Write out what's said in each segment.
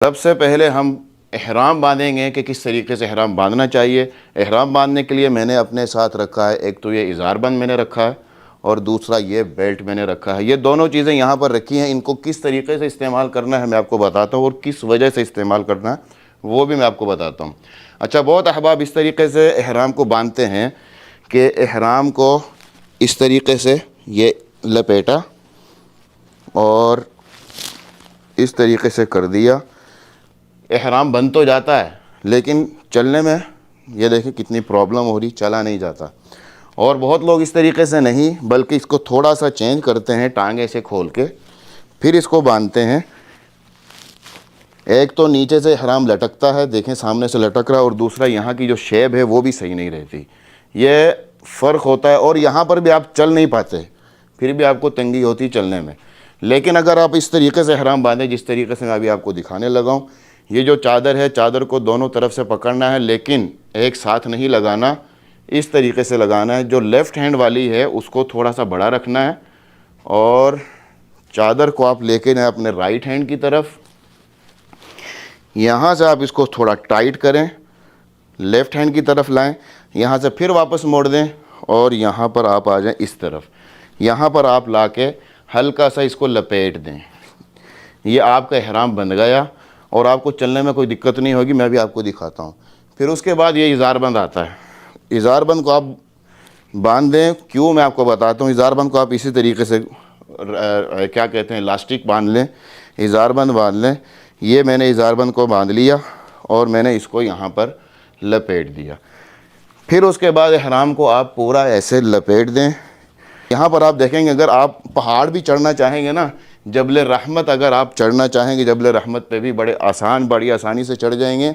सबसे पहले हम एहराम बांधेंगे कि किस तरीके से एहराम बांधना चाहिए। एहराम बांधने के लिए मैंने अपने साथ रखा है, एक तो ये इज़ारबंद मैंने रखा है और दूसरा ये बेल्ट मैंने रखा है। ये दोनों चीज़ें यहाँ पर रखी हैं। इनको किस तरीके से इस्तेमाल करना है मैं आपको बताता हूँ और किस वजह से इस्तेमाल करना है वो भी मैं आपको बताता हूँ। अच्छा, बहुत अहबाब इस तरीके से एहराम को बांधते हैं कि एहराम को इस तरीके से ये लपेटा और इस तरीके से कर दिया। एहराम बन तो जाता है लेकिन चलने में ये देखिए कितनी प्रॉब्लम हो रही, चला नहीं जाता। और बहुत लोग इस तरीके से नहीं बल्कि इसको थोड़ा सा चेंज करते हैं, टांगे से खोल के फिर इसको बांधते हैं। एक तो नीचे से एहराम लटकता है, देखें सामने से लटक रहा है, और दूसरा यहाँ की जो शेप है वो भी सही नहीं रहती, ये फ़र्क होता है। और यहाँ पर भी आप चल नहीं पाते, फिर भी आपको तंगी होती चलने में। लेकिन अगर आप इस तरीके से एहराम बांधें जिस तरीके से मैं अभी आपको दिखाने लगा हूँ, ये जो चादर है, चादर को दोनों तरफ से पकड़ना है लेकिन एक साथ नहीं लगाना, इस तरीके से लगाना है। जो लेफ़्ट हैंड वाली है उसको थोड़ा सा बड़ा रखना है और चादर को आप लेके ना अपने राइट हैंड की तरफ, यहाँ से आप इसको थोड़ा टाइट करें, लेफ़्ट हैंड की तरफ लाएं, यहाँ से फिर वापस मोड़ दें और यहाँ पर आप आ जाएं इस तरफ। यहाँ पर आप लाके हल्का सा इसको लपेट दें। ये आपका एहराम बन गया और आपको चलने में कोई दिक्कत नहीं होगी। मैं भी आपको दिखाता हूँ। फिर उसके बाद ये इज़ारबंद आता है। इज़ारबंद को आप बांध दें, क्यों मैं आपको बताता हूँ। इज़ारबंद को आप इसी तरीके से क्या कहते हैं, इलास्टिक बांध लें, इज़ारबंद बांध लें। ये मैंने इज़ारबंद को बांध लिया और मैंने इसको यहाँ पर लपेट दिया। फिर उसके बाद एहराम को आप पूरा ऐसे लपेट दें। यहाँ पर आप देखेंगे अगर आप पहाड़ भी चढ़ना चाहेंगे ना, जबल रहमत अगर आप चढ़ना चाहेंगे, जबल रहमत पे भी बड़ी आसानी से चढ़ जाएंगे।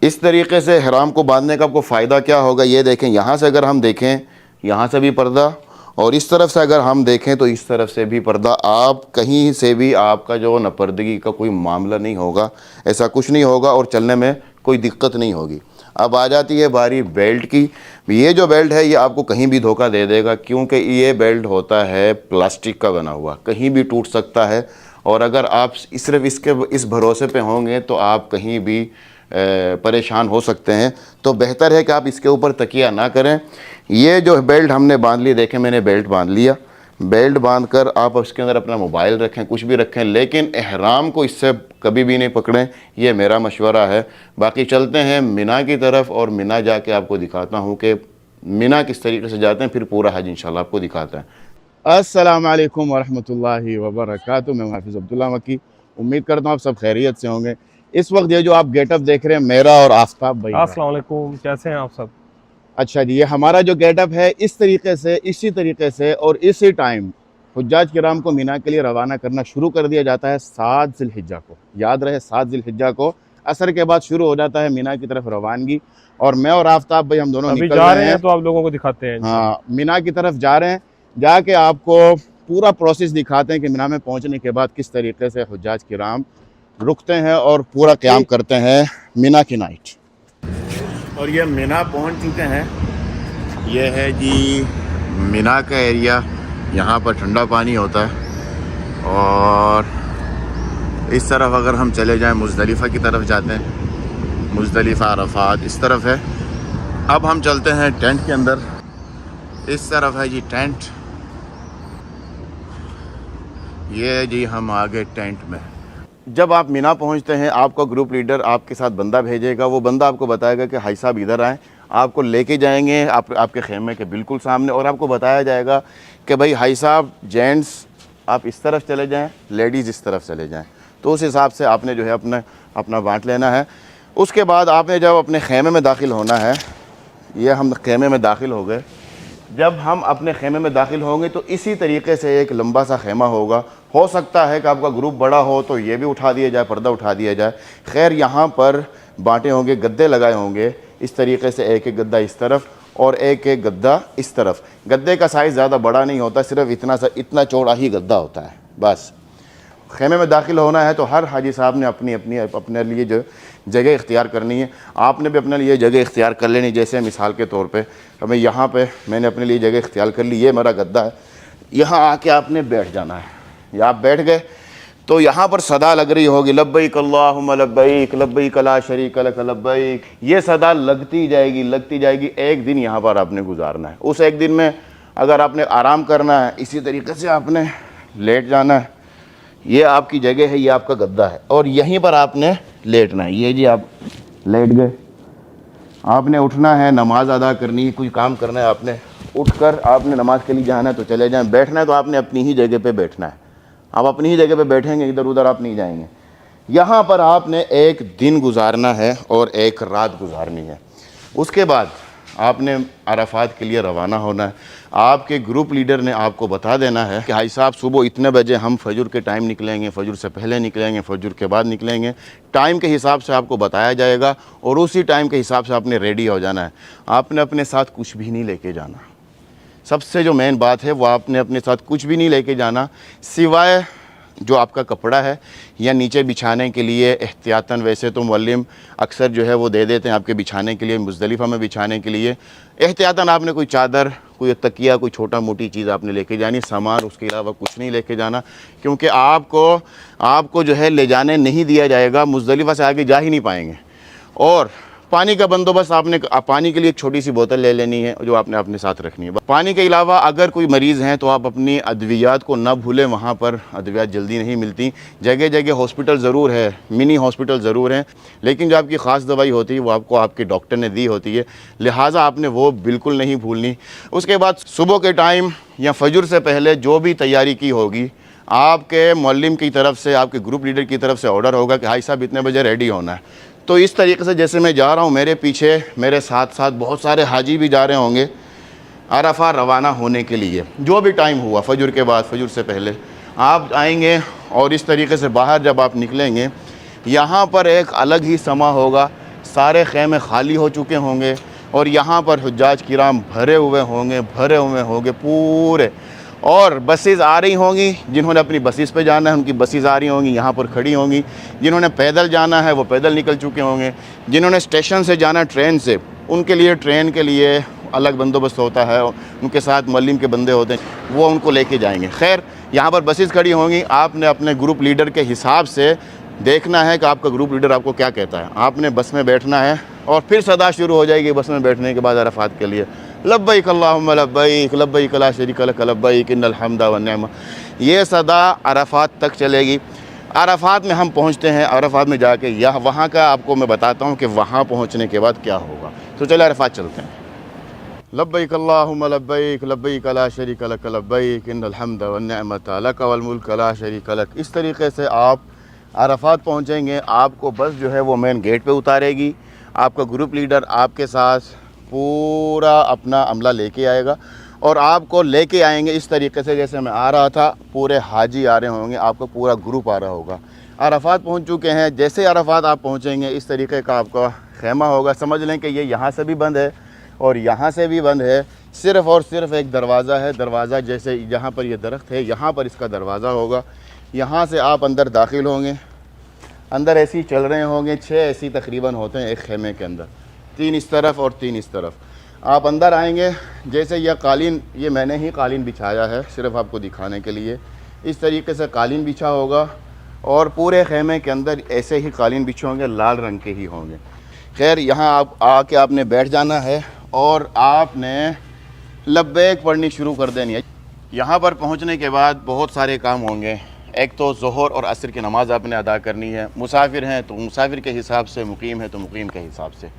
इस तरीके से एहराम को बांधने का आपको फ़ायदा क्या होगा, ये देखें। यहाँ से अगर हम देखें, यहाँ से भी पर्दा, और इस तरफ से अगर हम देखें तो इस तरफ से भी पर्दा। आप कहीं से भी आपका जो नपर्दगी का कोई मामला नहीं होगा, ऐसा कुछ नहीं होगा और चलने में कोई दिक्कत नहीं होगी। अब आ जाती है बारी बेल्ट की। ये जो बेल्ट है ये आपको कहीं भी धोखा दे देगा, क्योंकि ये बेल्ट होता है प्लास्टिक का बना हुआ, कहीं भी टूट सकता है। और अगर आप सिर्फ इस भरोसे पे होंगे तो आप कहीं भी परेशान हो सकते हैं। तो बेहतर है कि आप इसके ऊपर तकिया ना करें। ये जो बेल्ट हमने बांध ली, देखें मैंने बेल्ट बांध लिया। बेल्ट बांध कर आप उसके अंदर अपना मोबाइल रखें, कुछ भी रखें, लेकिन एहराम को इससे कभी भी नहीं पकड़ें, ये मेरा मशवरा है। बाकी चलते हैं मिना की तरफ और मिना जाके आपको दिखाता हूँ कि मिना किस तरीके से जाते हैं, फिर पूरा हज इंशाल्लाह आपको दिखाता है। अस्सलाम वालेकुम वरहमतुल्लाहि वबरकातुहू। मैं हाफिज़ अब्दुल्ला मक्की, उम्मीद करता हूँ आप सब खैरियत से होंगे। इस वक्त ये जो आप गेटअप देख रहे हैं मेरा और आफ्ताब भाई, अस्सलाम वालेकुम, कैसे हैं आप सब? अच्छा जी, ये हमारा जो गेटअप है इस तरीके से, इसी तरीके से और इसी टाइम हुज्जाज किराम को मीना के लिए रवाना करना शुरू कर दिया जाता है 7 ज़िलहिज्जा को। याद रहे 7 ज़िलहिज्जा को असर के बाद शुरू हो जाता है मीना की तरफ रवानगी। और मैं और आफ्ताब भाई हम दोनों अभी निकल जा रहे हैं। तो आप लोगों को दिखाते हैं इंशाल्लाह। हाँ, मीना की तरफ जा रहे हैं। जाके आपको पूरा प्रोसेस दिखाते हैं कि मीना में पहुंचने के बाद किस तरीके से हुज्जाज किराम रुकते हैं और पूरा क़याम करते हैं मीना की नाइट। और ये मीना पहुंच चुके हैं। ये है जी मीना का एरिया। यहाँ पर ठंडा पानी होता है और इस तरफ अगर हम चले जाएं मुज़दलिफ़ा की तरफ जाते हैं, मुज़दलिफ़ा अरफ़ात इस तरफ है। अब हम चलते हैं टेंट के अंदर। इस तरफ है जी टेंट, ये है जी हम आगे टेंट में। जब आप मीना पहुंचते हैं आपका ग्रुप लीडर आपके साथ बंदा भेजेगा। वो बंदा आपको बताएगा कि हाई साहब इधर आएँ, आपको लेके जाएंगे आपके खेमे के बिल्कुल सामने, और आपको बताया जाएगा कि भाई हाई साहब जेंट्स आप इस तरफ चले जाएं, लेडीज़ इस तरफ चले जाएं। तो उस हिसाब से आपने जो है अपना बांट लेना है। उसके बाद आपने जब अपने खेमे में दाखिल होना है, ये हम खेमे में दाखिल हो गए। जब हम अपने खेमे में दाखिल होंगे तो इसी तरीके से एक लंबा सा खेमा होगा। हो सकता है कि आपका ग्रुप बड़ा हो तो ये भी उठा दिया जाए, पर्दा उठा दिया जाए। खैर यहाँ पर बांटे होंगे, गद्दे लगाए होंगे इस तरीके से, एक एक गद्दा इस तरफ और एक एक गद्दा इस तरफ। गद्दे का साइज़ ज़्यादा बड़ा नहीं होता, सिर्फ इतना चौड़ा ही गद्दा होता है बस। खेमे में दाखिल होना है तो हर हाजी साहब ने अपने लिए जो जगह इख्तियार करनी है। आपने भी अपने लिए जगह इख्तियार कर लेनी। जैसे मिसाल के तौर पे हमें यहाँ पे मैंने अपने लिए जगह इख्तियार कर ली, ये मेरा गद्दा है। यहाँ आके आपने बैठ जाना है। या आप बैठ गए तो यहाँ पर सदा लग रही होगी लब्बैक अल्लाहुम्मा लब्बैक लब्बैक ला शरीक लक लब्बैक। ये सदा लगती जाएगी। एक दिन यहाँ पर आपने गुजारना है। उस एक दिन में अगर आपने आराम करना है, इसी तरीके से आपने लेट जाना है। ये आपकी जगह है, ये आपका गद्दा है और यहीं पर आपने लेटना है। ये जी आप लेट गए, आपने उठना है, नमाज अदा करनी है, कोई काम करना है, आपने उठकर आपने नमाज के लिए जाना है तो चले जाएं, बैठना है तो आपने अपनी ही जगह पे बैठना है। आप अपनी ही जगह पे बैठेंगे, इधर उधर आप नहीं जाएंगे। यहाँ पर आपने एक दिन गुजारना है और एक रात गुजारनी है। उसके बाद आपने अराफात के लिए रवाना होना है। आपके ग्रुप लीडर ने आपको बता देना है कि भाई साहब सुबह इतने बजे हम फजर के टाइम निकलेंगे, फजर से पहले निकलेंगे, फजर के बाद निकलेंगे। टाइम के हिसाब से आपको बताया जाएगा और उसी टाइम के हिसाब से आपने रेडी हो जाना है। आपने अपने साथ कुछ भी नहीं लेके जाना। सबसे जो मेन बात है वो आपने अपने साथ कुछ भी नहीं लेके जाना सिवाय जो आपका कपड़ा है या नीचे बिछाने के लिए एहतियातन। वैसे तो मुअल्लिम अक्सर जो है वो दे देते हैं आपके बिछाने के लिए, मुज़दलिफ़ा में बिछाने के लिए एहतियातन आपने कोई चादर, कोई तकिया, कोई छोटा मोटी चीज़ आपने लेके जानी। सामान उसके अलावा कुछ नहीं लेके जाना, क्योंकि आपको जो है ले जाने नहीं दिया जाएगा। मुज़दलिफ़ा से आगे जा ही नहीं पाएंगे। और पानी का बंदोबस्त आपने पानी के लिए एक छोटी सी बोतल ले लेनी है जो आपने अपने साथ रखनी है। पानी के अलावा अगर कोई मरीज़ हैं तो आप अपनी अद्वियात को ना भूलें। वहाँ पर अद्वियात जल्दी नहीं मिलती। जगह जगह हॉस्पिटल ज़रूर है, मिनी हॉस्पिटल ज़रूर हैं, लेकिन जो आपकी ख़ास दवाई होती है वो आपको आपके डॉक्टर ने दी होती है, लिहाजा आपने वो बिल्कुल नहीं भूलनी। उसके बाद सुबह के टाइम या फजर से पहले जो भी तैयारी की होगी, आपके मुअल्लिम की तरफ से, आपके ग्रुप लीडर की तरफ से ऑर्डर होगा कि भाई साहब इतने बजे रेडी होना है। तो इस तरीके से जैसे मैं जा रहा हूँ, मेरे पीछे मेरे साथ साथ बहुत सारे हाजी भी जा रहे होंगे अरफा रवाना होने के लिए। जो भी टाइम हुआ फजर के बाद, फजर से पहले आप आएंगे और इस तरीके से बाहर जब आप निकलेंगे, यहाँ पर एक अलग ही समा होगा। सारे खेमे खाली हो चुके होंगे और यहाँ पर हुज्जाज किराम भरे हुए होंगे पूरे। और बसेस आ रही होंगी, जिन्होंने अपनी बसेस पे जाना है उनकी बसेस आ रही होंगी, यहाँ पर खड़ी होंगी। जिन्होंने पैदल जाना है वो पैदल निकल चुके होंगे। जिन्होंने स्टेशन से जाना है ट्रेन से, उनके लिए ट्रेन के लिए अलग बंदोबस्त होता है, उनके साथ मुअल्लिम के बंदे होते हैं, वो उनको लेके जाएंगे। खैर, यहाँ पर बसेस खड़ी होंगी। आपने अपने ग्रुप लीडर के हिसाब से देखना है कि आपका ग्रुप लीडर आपको क्या कहता है। आपने बस में बैठना है और फिर सदा शुरू हो जाएगी बस में बैठने के बाद अरफात के लिए, लब्बैक अल्लाहुम्मा लब्बैक लब्बैक ला शरीक लक लब्बैक इन्नल हम्दा वन निअमा। ये सदा अरफात तक चलेगी। अरफात में हम पहुँचते हैं, अरफात में जाके यह वहाँ का आपको मैं बताता हूँ कि वहाँ पहुँचने के बाद क्या होगा। तो चले अरफात चलते हैं। लब्बैक अल्लाहुम्मा लब्बैक लब्बैक ला शरीक लक लब्बैक इन्नल हम्दा वन निअमता लक वल मुल्क ला शरीक लक। इस तरीके से आप अरफात पहुँचेंगे। आपको बस जो है वो मेन गेट पे उतारेगी। आपका ग्रुप लीडर आपके साथ पूरा अपना अमला लेके आएगा और आपको लेके आएंगे इस तरीके से जैसे मैं आ रहा था। पूरे हाजी आ रहे होंगे, आपका पूरा ग्रुप आ रहा होगा। अरफात पहुंच चुके हैं। जैसे अरफात आप पहुंचेंगे इस तरीके का आपका खेमा होगा। समझ लें कि ये यहाँ से भी बंद है और यहाँ से भी बंद है। सिर्फ़ और सिर्फ एक दरवाज़ा है। दरवाज़ा जैसे यहाँ पर ये दरख्त है, यहाँ पर इसका दरवाज़ा होगा। यहाँ से आप अंदर दाखिल होंगे। अंदर ऐसी चल रहे होंगे, 6 ऐसी तकरीबन होते हैं एक खेमे के अंदर, 3 इस तरफ और 3 इस तरफ। आप अंदर आएंगे, जैसे यह कालीन, ये मैंने ही कालीन बिछाया है सिर्फ आपको दिखाने के लिए। इस तरीके से कालीन बिछा होगा और पूरे खेमे के अंदर ऐसे ही कालीन बिछे होंगे, लाल रंग के ही होंगे। खैर, यहाँ आप आके आपने बैठ जाना है और आपने लब्बैक पढ़नी शुरू कर देनी है। यहाँ पर पहुँचने के बाद बहुत सारे काम होंगे। एक तो ज़ोहर और असर की नमाज़ आपने अदा करनी है। मुसाफिर हैं तो मुसाफिर के हिसाब से, मुकीम है तो मुकीम के हिसाब से।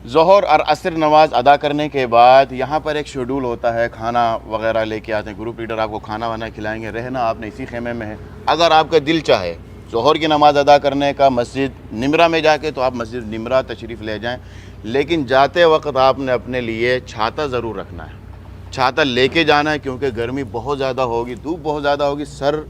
ज़ोहर और असर नमाज़ अदा करने के बाद यहाँ पर एक शेड्यूल होता है, खाना वगैरह लेके आते हैं। ग्रुप लीडर आपको खाना वाना खिलाएंगे। रहना आपने इसी खेमे में है। अगर आपका दिल चाहे ज़ोहर की नमाज़ अदा करने का मस्जिद निमरा में जाके, तो आप मस्जिद निमरा तशरीफ़ ले जाएँ, लेकिन जाते वक्त आपने अपने लिए छाता ज़रूर रखना है। छाता लेके जाना है, क्योंकि गर्मी बहुत ज़्यादा होगी, धूप बहुत ज़्यादा होगी, सर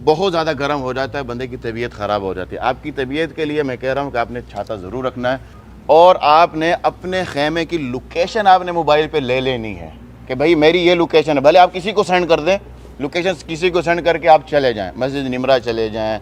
बहुत ज़्यादा गर्म हो जाता है, बंदे की तबीयत ख़राब हो जाती है। आपकी तबीयत के लिए मैं कह रहा हूँ कि आपने छाता ज़रूर रखना है। और आपने अपने खेमे की लोकेशन आपने मोबाइल पे ले लेनी है कि भाई मेरी ये लोकेशन है। भले आप किसी को सेंड कर दें, लोकेशन किसी को सेंड करके आप चले जाएं, मस्जिद निमरा चले जाएं,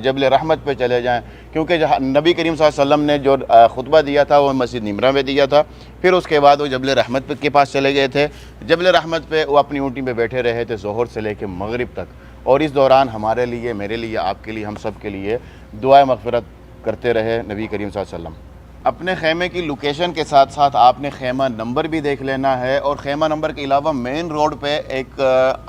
जबल रहमत पे चले जाएं, क्योंकि नबी करीम सल्लल्लाहु अलैहि वसल्लम ने जो खुतबा दिया था वो मस्जिद निमरा में दिया था। फिर उसके बाद वो जबल रहमत के पास चले गए थे। जबल रहमत पे वो अपनी ऊँटी पे बैठे रहे थे ज़ोहर से लेकर मगरिब तक। और इस दौरान हमारे लिए, मेरे लिए, आपके लिए, हम सब के लिए दुआ मग़फ़िरत करते रहे नबी करीम सल्लल्लाहु अलैहि वसल्लम। अपने ख़ैमे की लोकेशन के साथ साथ आपने ख़ैमा नंबर भी देख लेना है, और ख़ैमा नंबर के अलावा मेन रोड पे एक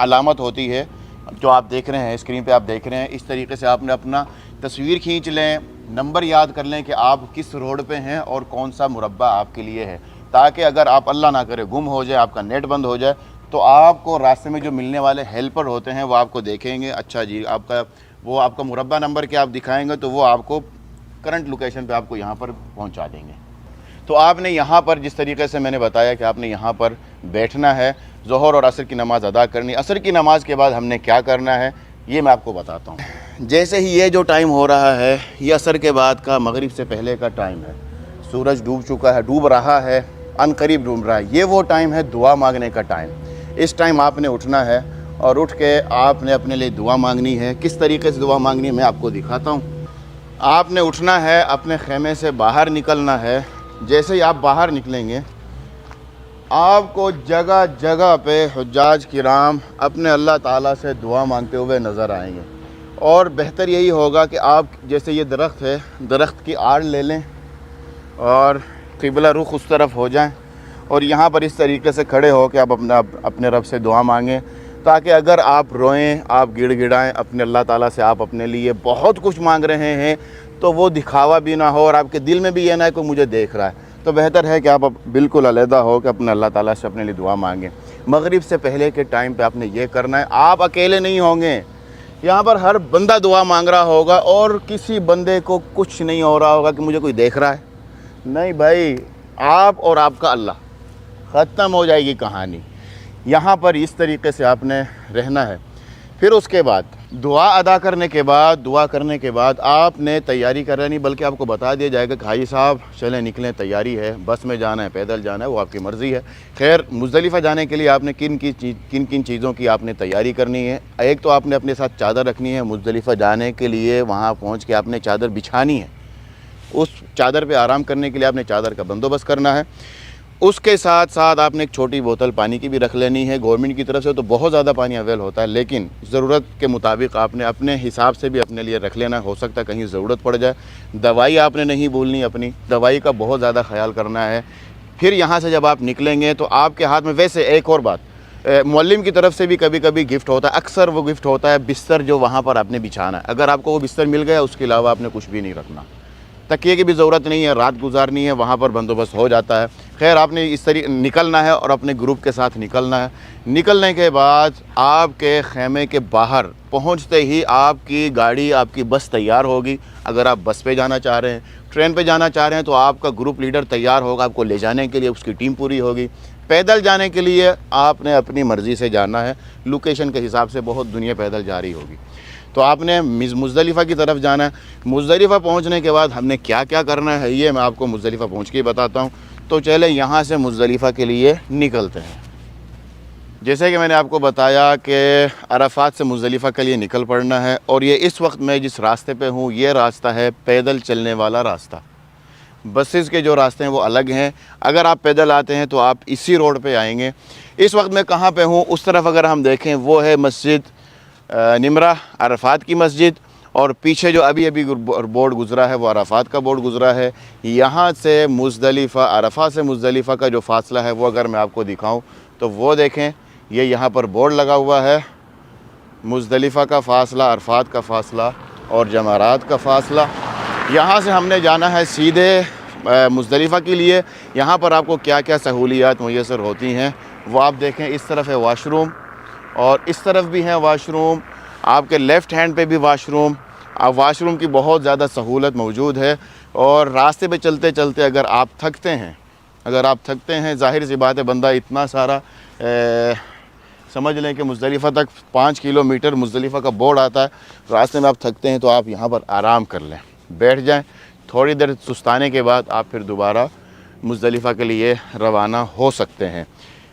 अलामत होती है जो आप देख रहे हैं, स्क्रीन पे आप देख रहे हैं। इस तरीके से आपने अपना तस्वीर खींच लें, नंबर याद कर लें कि आप किस रोड पे हैं और कौन सा मुरब्बा आपके लिए है, ताकि अगर आप अल्लाह ना करे गुम हो जाए, आपका नेट बंद हो जाए, तो आपको रास्ते में जो मिलने वाले हेल्पर होते हैं वो आपको देखेंगे, अच्छा जी आपका मुरब्बा नंबर क्या आप दिखाएंगे तो वो आपको करंट लोकेशन पे आपको यहाँ पर पहुँचा देंगे। तो आपने यहाँ पर जिस तरीके से मैंने बताया कि आपने यहाँ पर बैठना है, ज़ोहर और असर की नमाज़ अदा करनी। असर की नमाज़ के बाद हमने क्या करना है ये मैं आपको बताता हूँ। जैसे ही ये जो टाइम हो रहा है, ये असर के बाद का, मगरिब से पहले का टाइम है। सूरज डूब चुका है, डूब रहा है, अनकरीब डूब रहा है। ये वो टाइम है दुआ मांगने का टाइम। इस टाइम आपने उठना है और उठ के आपने अपने लिए दुआ मांगनी है। किस तरीके से दुआ मांगनी है मैं आपको दिखाता हूँ। आपने उठना है, अपने खेमे से बाहर निकलना है। जैसे ही आप बाहर निकलेंगे, आपको जगह जगह पे हुज्जाज किराम अपने अल्लाह ताला से दुआ मांगते हुए नज़र आएंगे। और बेहतर यही होगा कि आप, जैसे ये दरख्त है, दरख्त की आड़ ले लें और क़िबला रुख उस तरफ हो जाएं, और यहाँ पर इस तरीके से खड़े हो कि आप अपने रब से दुआ मांगें, ताकि अगर आप रोएं, आप गिड़गिड़ाएं अपने अल्लाह ताला से, आप अपने लिए बहुत कुछ मांग रहे हैं, तो वो दिखावा भी ना हो और आपके दिल में भी ये ना है कि मुझे देख रहा है। तो बेहतर है कि आप बिल्कुल अलहदा हो कि अपने अल्लाह ताला से अपने लिए दुआ मांगें। मगरिब से पहले के टाइम पे आपने ये करना है। आप अकेले नहीं होंगे, यहाँ पर हर बंदा दुआ मांग रहा होगा और किसी बंदे को कुछ नहीं हो रहा होगा कि मुझे कोई देख रहा है। नहीं भाई, आप और आपका अल्लाह, ख़त्म हो जाएगी कहानी। यहाँ पर इस तरीके से आपने रहना है। फिर उसके बाद दुआ अदा करने के बाद, दुआ करने के बाद आपने तैयारी कर नहीं, बल्कि आपको बता दिया जाएगा कि हाजी साहब चलें, निकलें, तैयारी है, बस में जाना है, पैदल जाना है, वो आपकी मर्ज़ी है। खैर, मुज़दलिफ़ा जाने के लिए आपने किन किन चीज़ों की आपने तैयारी करनी है। एक तो आपने अपने साथ चादर रखनी है। मुज़दलिफ़ा जाने के लिए वहाँ पहुँच के आपने चादर बिछानी है। उस चादर पर आराम करने के लिए आपने चादर का बंदोबस्त करना है। उसके साथ साथ आपने एक छोटी बोतल पानी की भी रख लेनी है। गवर्नमेंट की तरफ से तो बहुत ज़्यादा पानी अवेल होता है, लेकिन ज़रूरत के मुताबिक आपने अपने हिसाब से भी अपने लिए रख लेना। हो सकता है कहीं ज़रूरत पड़ जाए। दवाई आपने नहीं भूलनी, अपनी दवाई का बहुत ज़्यादा ख्याल करना है। फिर यहाँ से जब आप निकलेंगे तो आपके हाथ में, वैसे एक और बात, मुअल्लिम की तरफ से भी कभी कभी गिफ्ट होता है। अक्सर वो गिफ्ट होता है बिस्तर, जो वहाँ पर आपने बिछाना है। अगर आपको वो बिस्तर मिल गया, उसके अलावा आपने कुछ भी नहीं रखना। तकिए की भी ज़रूरत नहीं है, रात गुजारनी है, वहाँ पर बंदोबस्त हो जाता है। खैर, आपने इस तरीके निकलना है और अपने ग्रुप के साथ निकलना है। निकलने के बाद आपके खेमे के बाहर पहुँचते ही आपकी गाड़ी, आपकी बस तैयार होगी। अगर आप बस पे जाना चाह रहे हैं, ट्रेन पे जाना चाह रहे हैं, तो आपका ग्रुप लीडर तैयार होगा आपको ले जाने के लिए, उसकी टीम पूरी होगी। पैदल जाने के लिए आपने अपनी मर्ज़ी से जाना है। लोकेशन के हिसाब से बहुत दुनिया पैदल जा रही होगी। तो आपने मुज़दलिफ़ा की तरफ जाना है। मुज़दलिफ़ा पहुंचने के बाद हमने क्या क्या करना है ये मैं आपको मुज़दलिफ़ा पहुंच के ही बताता हूं। तो चले यहाँ से मुज़दलिफ़ा के लिए निकलते हैं। जैसे कि मैंने आपको बताया कि अरफ़ात से मुज़दलिफ़ा के लिए निकल पड़ना है। और ये इस वक्त मैं जिस रास्ते पे हूँ, ये रास्ता है पैदल चलने वाला रास्ता। बसेस के जो रास्ते हैं वो अलग हैं। अगर आप पैदल आते हैं तो आप इसी रोड पे आएंगे। इस वक्त मैं कहाँ पे हूँ, उस तरफ अगर हम देखें वो है मस्जिद निमरा, अरफ़ात की मस्जिद। और पीछे जो अभी अभी बोर्ड गुज़रा है वो अरफ़ात का बोर्ड गुज़रा है। यहाँ से मुज़दलिफ़ा, अरफ़ात से मुज़दलिफ़ा का जो फ़ासला है वो अगर मैं आपको दिखाऊँ तो वो देखें, ये यहाँ पर बोर्ड लगा हुआ है, मुज़दलिफ़ा का फ़ासला, अरफ़ात का फ़ासला और जमारात का फ़ासला। यहाँ से हमने जाना है सीधे मुज़दलिफ़ा के लिए। यहाँ पर आपको क्या क्या सहूलियात मुयस्सर होती हैं वो आप देखें। इस तरफ है वाशरूम और इस तरफ भी है वाशरूम। आपके लेफ़्ट हैंड पे भी वाशरूम। वाशरूम की बहुत ज़्यादा सहूलत मौजूद है। और रास्ते पे चलते चलते अगर आप थकते हैं, ज़ाहिर सी बात है, बंदा इतना सारा समझ लें कि मुज़दलिफ़ा तक 5 किलोमीटर मुज़दलिफ़ा का बोर्ड आता है। रास्ते में आप थकते हैं तो आप यहाँ पर आराम कर लें, बैठ जाएं। थोड़ी देर सुस्ताने के बाद आप फिर दोबारा मुज़दलिफ़ा के लिए रवाना हो सकते हैं।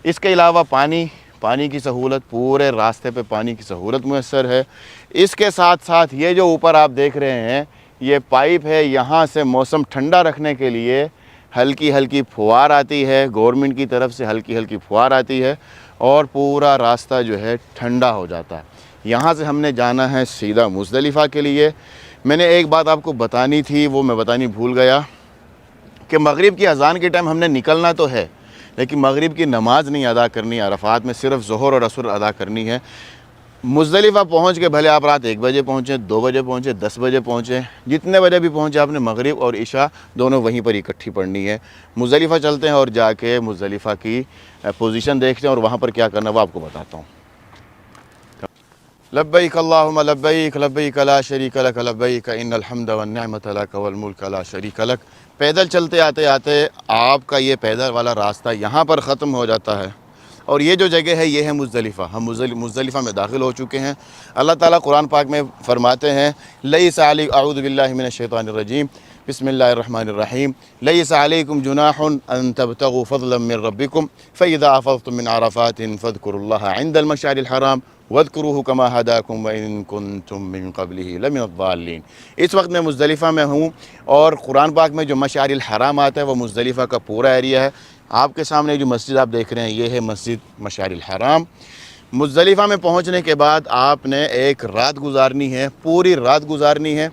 इसके अलावा पानी की सहूलत, पूरे रास्ते पे पानी की सहूलत मुयस्सर है। इसके साथ साथ ये जो ऊपर आप देख रहे हैं ये पाइप है, यहाँ से मौसम ठंडा रखने के लिए हल्की हल्की फुहार आती है, गवर्नमेंट की तरफ से हल्की हल्की फुहार आती है और पूरा रास्ता जो है ठंडा हो जाता है। यहाँ से हमने जाना है सीधा मुज़दलिफ़ा के लिए। मैंने एक बात आपको बतानी थी, वो मैं बतानी भूल गया कि मगरिब की अज़ान के टाइम हमने निकलना तो है, लेकिन मगरिब की नमाज़ नहीं अदा करनी। अरफ़ात में सिर्फ़ ज़ोहर और असर अदा करनी है। मुज़दलिफ़ा पहुँच के भले आप रात 1 बजे पहुँचे, 2 बजे पहुँचे, 10 बजे पहुँचे, जितने बजे भी पहुँचे, आपने मगरिब और इशा दोनों वहीं पर इकट्ठी पढ़नी है। मुज़दलिफ़ा चलते हैं और जाके मुज़दलिफ़ा की पोजीशन देखते हैं और वहाँ पर क्या करना है वो आपको बताता हूँ। लब्बैक अल्लाहुम्मा लब्बैक लब्बैक ला शरीक लक लब्बैक इन्नल हम्द वन निअमत लक वल मुल्क ला शरीक लक। पैदल चलते आते आते आपका ये पैदल वाला रास्ता यहाँ पर ख़त्म हो जाता है और ये जो जगह है ये है मुज़दलिफ़ा। हम मुज़दलिफ़ा में दाखिल हो चुके हैं। अल्लाह ताला कुरान पाक में फ़रमाते हैं लैसा अलैकुम अऊज़ु बिल्लाहि मिनश शैतानिर रजीम बिस्मिल्लाहिर रहमानिर रहीम लैसा अलैकुम जुनाहुन अन तब्तगू फ़ज़लन मिन रब्बिकुम फ़इज़ा अफ़ज़्तुम मिन अरफ़ातिन फ़ज़्कुरुल्लाह इंदल मशअरिल हराम वज़्कुरूहु कमा हदाकुम व इन कुंतुम मिन क़ब्लिही लमिनज़्ज़ालिन। इस वक्त मैं मुज़दलिफ़ा में हूँ और कुरान पाक में जो मशअरिल हराम आता है वो मुज़दलिफ़ा का पूरा एरिया है। आपके सामने जो मस्जिद आप देख रहे हैं ये है मस्जिद मशअरिल हराम। मुज़दलिफ़ा में पहुंचने के बाद आपने एक रात गुजारनी है, पूरी रात गुजारनी है।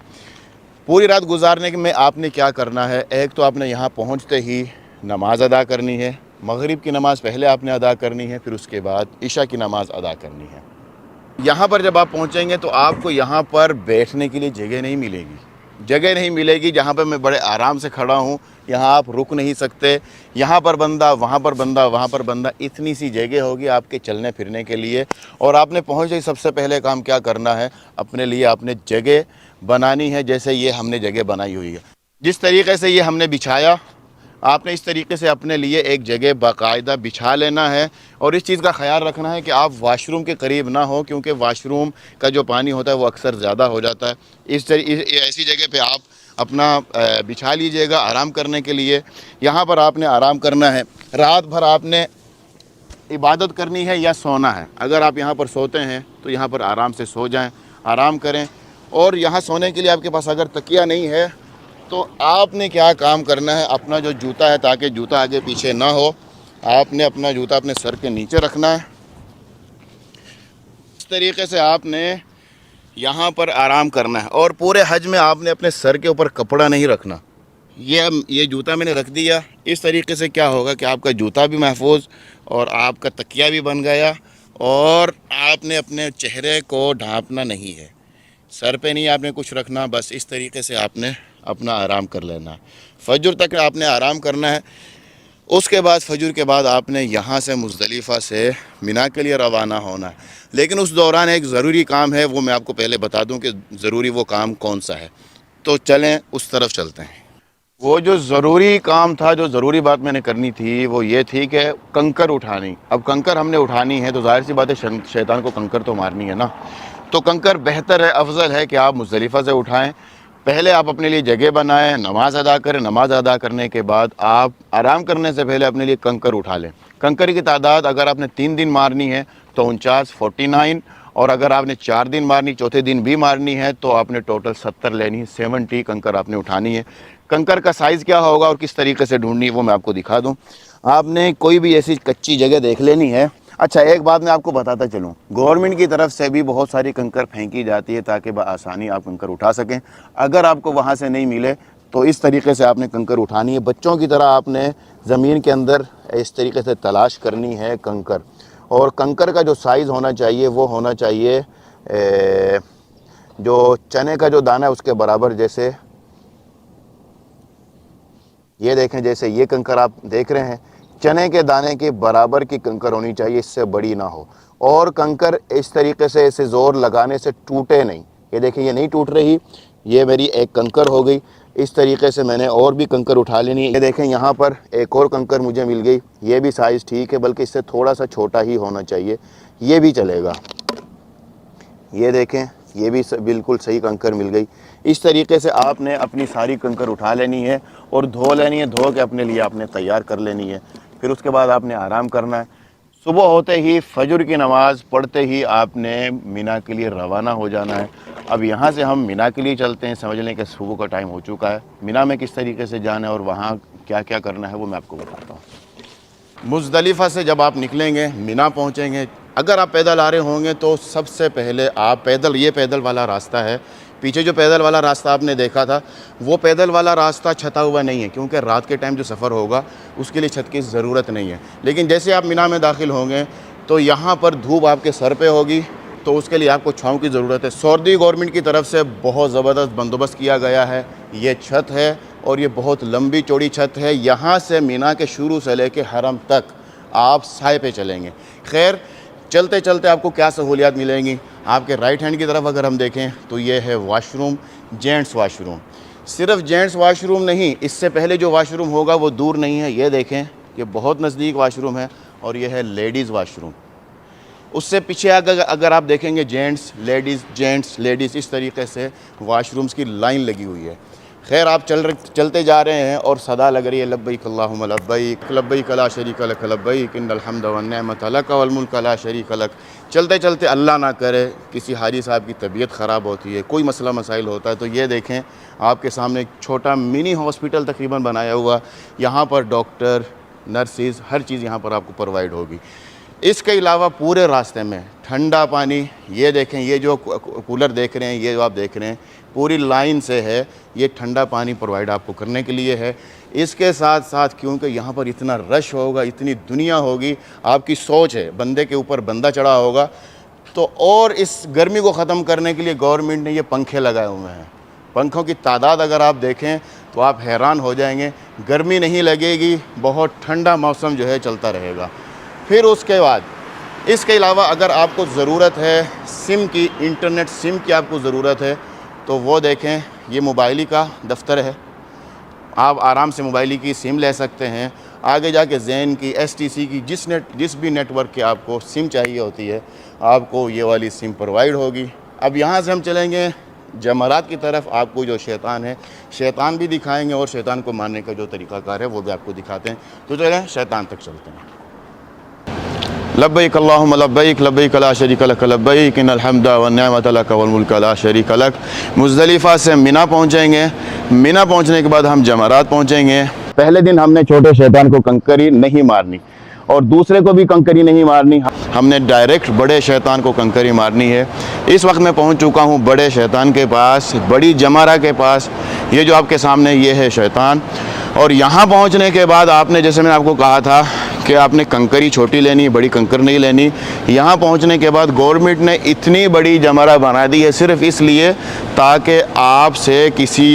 पूरी रात गुजारने में आपने क्या करना है, एक तो आपने यहाँ पहुँचते ही नमाज़ अदा करनी है। मगरिब की नमाज़ पहले आपने अदा करनी है, फिर उसके बाद इशा की नमाज़ अदा करनी है। यहाँ पर जब आप पहुँचेंगे तो आपको यहाँ पर बैठने के लिए जगह नहीं मिलेगी। जहाँ पर मैं बड़े आराम से खड़ा हूँ, यहाँ आप रुक नहीं सकते। यहाँ पर बंदा, वहाँ पर बंदा, वहाँ पर बंदा, इतनी सी जगह होगी आपके चलने फिरने के लिए। और आपने पहुँचे ही सबसे पहले काम क्या करना है, अपने लिए आपने जगह बनानी है। जैसे ये हमने जगह बनाई हुई है, जिस तरीके से ये हमने बिछाया, आपने इस तरीके से अपने लिए एक जगह बाकायदा बिछा लेना है। और इस चीज़ का ख्याल रखना है कि आप वाशरूम के करीब ना हो, क्योंकि वाशरूम का जो पानी होता है वो अक्सर ज़्यादा हो जाता है। ऐसी जगह पे आप अपना बिछा लीजिएगा आराम करने के लिए। यहाँ पर आपने आराम करना है। रात भर आपने इबादत करनी है या सोना है। अगर आप यहाँ पर सोते हैं तो यहाँ पर आराम से सो जाएँ, आराम करें। और यहाँ सोने के लिए आपके पास अगर तकिया नहीं है तो आपने क्या काम करना है, अपना जो जूता है, ताकि जूता आगे पीछे ना हो, आपने अपना जूता अपने सर के नीचे रखना है। इस तरीके से आपने यहाँ पर आराम करना है। और पूरे हज में आपने अपने सर के ऊपर कपड़ा नहीं रखना। ये जूता मैंने रख दिया। इस तरीके से क्या होगा कि आपका जूता भी महफूज और आपका तकिया भी बन गया। और आपने अपने चेहरे को ढांपना नहीं है, सर पे नहीं आपने कुछ रखना। बस इस तरीके से आपने अपना आराम कर लेना है। फजर तक आपने आराम करना है। उसके बाद फजर के बाद आपने यहाँ से मुज़दलिफ़ा से मिना के लिए रवाना होना है। लेकिन उस दौरान एक ज़रूरी काम है, वो मैं आपको पहले बता दूं कि ज़रूरी वो काम कौन सा है। तो चलें उस तरफ चलते हैं। वो जो ज़रूरी काम था, जो ज़रूरी बात मैंने करनी थी, वो ये थी कि कंकर उठानी। अब कंकर हमने उठानी है तो जाहिर सी बात है शैतान को कंकर तो मारनी है ना। तो कंकर बेहतर है, अफजल है कि आप मुज़दलिफ़ा से उठाएं। पहले आप अपने लिए जगह बनाएं, नमाज़ अदा करें। नमाज़ अदा करने के बाद आप आराम करने से पहले अपने लिए कंकर उठा लें। कंकर की तादाद अगर आपने 3 दिन मारनी है तो 49 49, और अगर आपने 4 दिन मारनी, चौथे दिन भी मारनी है, तो आपने टोटल 70 लेनी है। 70 कंकर आपने उठानी है। कंकर का साइज़ क्या होगा और किस तरीके से ढूंढनी है वो मैं आपको दिखा दूँ। आपने कोई भी ऐसी कच्ची जगह देख लेनी है। अच्छा, एक बात मैं आपको बताता चलूँ, गवर्नमेंट की तरफ से भी बहुत सारी कंकर फेंकी जाती है ताकि बआसानी आप कंकर उठा सकें। अगर आपको वहाँ से नहीं मिले तो इस तरीके से आपने कंकर उठानी है। बच्चों की तरह आपने ज़मीन के अंदर इस तरीके से तलाश करनी है कंकर। और कंकर का जो साइज़ होना चाहिए वो होना चाहिए जो चने का जो दाना है उसके बराबर। जैसे ये देखें, जैसे ये कंकर आप देख रहे हैं, चने के दाने के बराबर की कंकर होनी चाहिए, इससे बड़ी ना हो। और कंकर इस तरीके से ऐसे ज़ोर लगाने से टूटे नहीं। ये देखें, ये नहीं टूट रही। ये मेरी एक कंकर हो गई। इस तरीके से मैंने और भी कंकर उठा लेनी है। ये देखें, यहाँ पर एक और कंकर मुझे मिल गई। ये भी साइज़ ठीक है, बल्कि इससे थोड़ा सा छोटा ही होना चाहिए, ये भी चलेगा। ये देखें, ये भी बिल्कुल सही कंकर मिल गई। इस तरीके से आपने अपनी सारी कंकर उठा लेनी है और धो लेनी है। धो के अपने लिए आपने तैयार कर लेनी है। फिर उसके बाद आपने आराम करना है। सुबह होते ही फजर की नमाज़ पढ़ते ही आपने मिना के लिए रवाना हो जाना है। अब यहाँ से हम मिना के लिए चलते हैं। समझ लें कि सुबह का टाइम हो चुका है। मिना में किस तरीके से जाना है और वहाँ क्या क्या करना है वो मैं आपको बताता हूँ। मुज़दलिफ़ा से जब आप निकलेंगे, मिना पहुँचेंगे, अगर आप पैदल आ रहे होंगे तो सबसे पहले आप पैदल, ये पैदल वाला रास्ता है, पीछे जो पैदल वाला रास्ता आपने देखा था वो पैदल वाला रास्ता छता हुआ नहीं है, क्योंकि रात के टाइम जो सफ़र होगा उसके लिए छत की ज़रूरत नहीं है। लेकिन जैसे आप मिना में दाखिल होंगे तो यहाँ पर धूप आपके सर पे होगी, तो उसके लिए आपको छाँव की ज़रूरत है। सऊदी गवर्नमेंट की तरफ से बहुत ज़बरदस्त बंदोबस्त किया गया है। ये छत है और ये बहुत लंबी चौड़ी छत है। यहाँ से मिना के शुरू से लेके हरम तक आप साए पे चलेंगे। खैर, चलते चलते आपको क्या सहूलियात मिलेंगी, आपके राइट हैंड की तरफ अगर हम देखें तो ये है वॉशरूम, जेंट्स वॉशरूम। सिर्फ जेंट्स वॉशरूम नहीं, इससे पहले जो वॉशरूम होगा वो दूर नहीं है, ये देखें, ये बहुत नज़दीक वॉशरूम है। और ये है लेडीज़ वॉशरूम। उससे पीछे अगर आप देखेंगे जेंट्स लेडीज़, इस तरीके से वॉशरूम्स की लाइन लगी हुई है। खैर, आप चलते जा रहे हैं और सदा लग रही है लब्बैक अल्लाहुम्मा लब्बैक, लब्बैक ला शरीक लक लब्बैक, इन्नल हम्द वन निअमत लक वल मुल्क ला शरीक लक। चलते चलते अल्लाह ना करे किसी हाजी साहब की तबीयत ख़राब होती है, कोई मसला मसाइल होता है, तो ये देखें आपके सामने एक छोटा मिनी हॉस्पिटल तकरीबन बनाया हुआ। यहाँ पर डॉक्टर, नर्सिस, हर चीज़ यहाँ पर आपको प्रोवाइड होगी। इसके अलावा पूरे रास्ते में ठंडा पानी, ये देखें, ये जो कूलर देख रहे हैं, ये जो आप देख रहे हैं, पूरी लाइन से है, ये ठंडा पानी प्रोवाइड आपको करने के लिए है। इसके साथ साथ क्योंकि यहाँ पर इतना रश होगा, इतनी दुनिया होगी, आपकी सोच है बंदे के ऊपर बंदा चढ़ा होगा, तो और इस गर्मी को ख़त्म करने के लिए गवर्नमेंट ने ये पंखे लगाए हुए हैं। पंखों की तादाद अगर आप देखें तो आप हैरान हो जाएंगे, गर्मी नहीं लगेगी, बहुत ठंडा मौसम जो है चलता रहेगा। फिर उसके बाद इसके अलावा अगर आपको ज़रूरत है सिम की, इंटरनेट सिम की आपको ज़रूरत है, तो वो देखें, ये मोबाइली का दफ्तर है, आप आराम से मोबाइली की सिम ले सकते हैं। आगे जाके ज़ैन की, STC की, जिस भी नेटवर्क की आपको सिम चाहिए होती है, आपको ये वाली सिम प्रोवाइड होगी। अब यहाँ से हम चलेंगे जमरात की तरफ। आपको जो शैतान है, शैतान भी दिखाएंगे और शैतान को मारने का जो तरीक़ाकार है वो भी आपको दिखाते हैं। तो चलें शैतान तक चलते हैं। लब्बैक अल्लाहुम्मा लब्बैक, लब्बैक ला शरीक लक लब्बैक, इन्नल हम्द वन निअमत लक वल मुल्क ला शरीक लक। मुज़दलिफ़ा से मिना पहुँचेंगे। मिना पहुँचने के बाद हम जमरात पहुँचेंगे। पहले दिन हमने छोटे शैतान को कंकरी नहीं मारनी और दूसरे को भी कंकरी नहीं मारनी, हमने डायरेक्ट बड़े शैतान को कंकरी मारनी है। इस वक्त मैं पहुंच चुका हूं बड़े शैतान के पास, बड़ी जमारा के पास। ये जो आपके सामने ये है शैतान। और यहाँ पहुंचने के बाद आपने, जैसे मैंने आपको कहा था कि आपने कंकरी छोटी लेनी, बड़ी कंकर नहीं लेनी। यहाँ पहुँचने के बाद गवर्नमेंट ने इतनी बड़ी जमारा बना दी है सिर्फ इसलिए ताकि आपसे किसी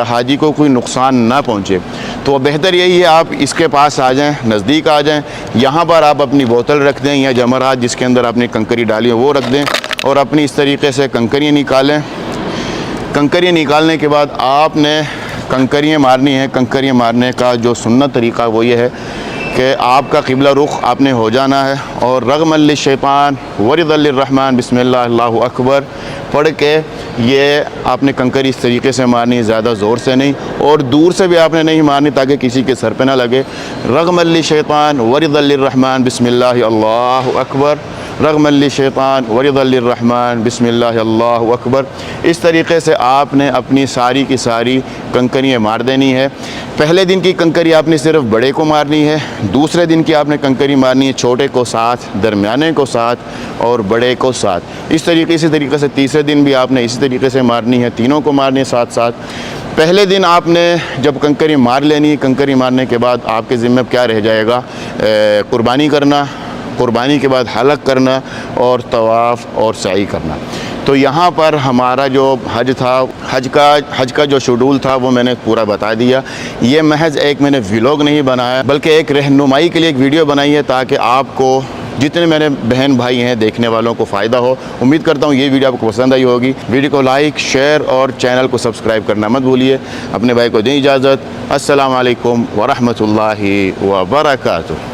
हाजी को कोई नुकसान ना पहुँचे। तो बेहतर यही है आप इसके पास आ जाएं, नज़दीक आ जाएं। यहाँ पर आप अपनी बोतल रख दें या जमरात जिसके अंदर आपने कंकरी डाली है वो रख दें और अपनी इस तरीके से कंकरियाँ निकालें। कंकरियाँ निकालने के बाद आपने कंकरियाँ मारनी है। कंकरियाँ मारने का जो सुन्नत तरीक़ा वो ये है कि आपका क़िबला रुख आपने हो जाना है और रग़मल लिश्शैतान वरिदल लिर्रहमान बिस्मिल्लाह अल्लाहु अकबर पढ़ के ये आपने कंकरी इस तरीके से मारनी है, ज़्यादा ज़ोर से नहीं और दूर से भी आपने नहीं मारनी ताकि किसी के सर पे ना लगे। रग़मल लिश्शैतान वरिदल लिर्रहमान बिस्मिल्लाह अल्लाहु अकबर, रग़मल लिश्शैतान वरिदल लिर्रहमान बिस्मिल्लाह अल्लाहु अकबर। इस तरीके से आपने अपनी सारी की सारी कंकरियाँ मार देनी है। पहले दिन की कंकरी आपने सिर्फ बड़े को मारनी है, दूसरे दिन की आपने कंकरी मारनी है छोटे को साथ, दरमियाने को साथ और बड़े को साथ। इसी तरीके से तीसरे दिन भी आपने इसी तरीके से मारनी है, तीनों को मारनी है साथ साथ। पहले दिन आपने जब कंकरी मार लेनी, कंकरी मारने के बाद आपके ज़िम्मे क्या रह जाएगा, कुर्बानी करना, कुर्बानी के बाद हलक करना और तवाफ़ और सई करना। तो यहाँ पर हमारा जो हज था, हज का जो शेड्यूल था वो मैंने पूरा बता दिया। ये महज एक मैंने व्लॉग नहीं बनाया बल्कि एक रहनुमाई के लिए एक वीडियो बनाई है ताकि आपको, जितने मेरे बहन भाई हैं देखने वालों को फ़ायदा हो। उम्मीद करता हूँ ये वीडियो आपको पसंद आई होगी। वीडियो को लाइक, शेयर और चैनल को सब्सक्राइब करना मत भूलिए। अपने भाई को दें इजाज़त। अस्सलाम वालेकुम व रहमतुल्लाहि व बरकातुहू।